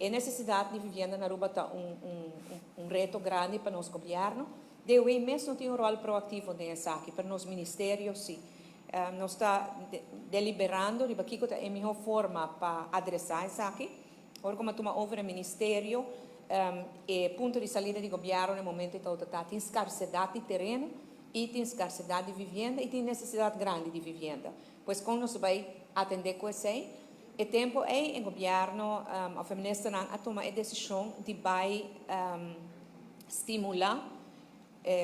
a necessidade de vivienda na Aruba está reto grande para nosso governo. De hoje mesmo não tem um rol proativo nessa aqui, para nos ministérios, sim. Nós está deliberando, riba aqui é a melhor forma para adressar isso aqui. Agora, como toma over o ministério, e ponto de saída de governo no momento está tem escassez de terreno, e tem escassez de vivenda, e tem necessidade grande de vivenda. Pois como nós vai atender com isso aí, o tempo é o governo, a feminista a tomar a decisão de vai estimular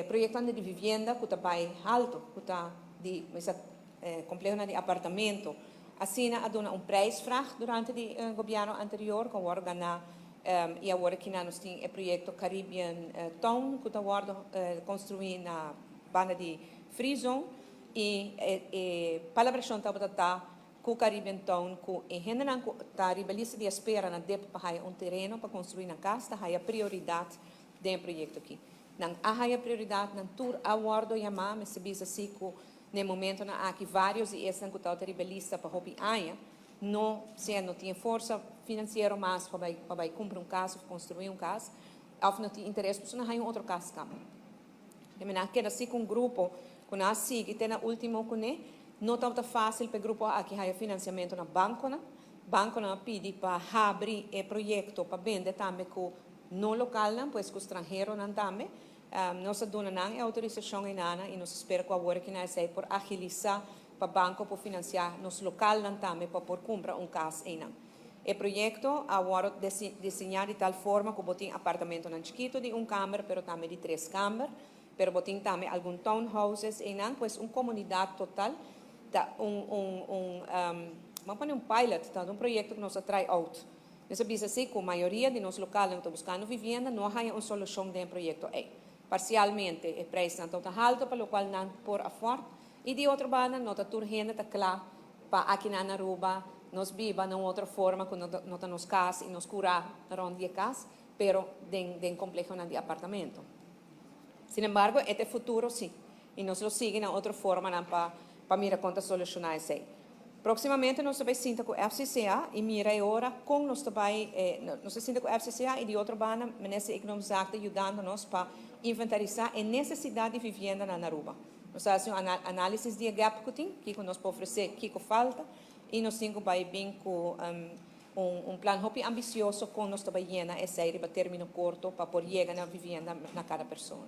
projetos de vivenda que está alto, que está de complexo de apartamento. Assim, a dona preço fraco durante o governo anterior, que agora ganhar e agora que nós temos o projeto Caribbean Town, que está agora construindo na banda de Free Zone, e a palavra está com o Caribbean Town, que em general está a lista de espera na DEP para terreno para construir na casa, está a prioridade do projeto aqui. Não há prioridade, não tour aguardo chamar, mas se diz assim que no momento na aqui vários e essa que está a lista para hobby aia, não tem força financeira mais para cumprir caso, construir caso, ou não tem interesse, porque não há outro caso também. Eu quero assim com grupo, que nós sigue, tem na última que não está fácil para o grupo aqui há financiamento na banco, banco não pede para abrir o projeto para vender também com no local, pois com estrangeiro não também. Nós damos a autorização e nós esperamos que agora que nós sei por agilizar para o banco para financiar nos local não também para por comprar caso aí não. O projeto agora desenhado de tal forma que botem apartamento não chiquito de câmara, pero também de 3 câmaras, pero botem também alguns townhouses aí não, pois comunidade total. Vamos pilot, tá? Projeto que nos atrai out. Nessa bisa assim, que a maioria de nós locais que estão buscando vivenda, não há uma solução de projeto. Parcialmente, o preço não está alto, para o qual não por afford. E de outra banda, não está turgendo, está claro, para aqui na Aruba, nós viva de outra forma, que não está nos casas e nos curar onde é casa, pero de complexo de apartamento. Sin embargo, este futuro sim, e nós lo seguimos de outra forma para mirar quanto solucionar isso aí. Proximamente, nós também sinta com o FCCA e mira agora com nós também, nós sinta com o FCCA e de outra banda, nessa Economic Act, ajudando-nos para inventarizar a necessidade de vivenda na Aruba. Nós fazemos análise de gap que tem, que nós podemos oferecer, que falta, e nós temos bem com plano muito ambicioso com nós também esse aí, para término curto, para poder chegar na vivenda na cada pessoa.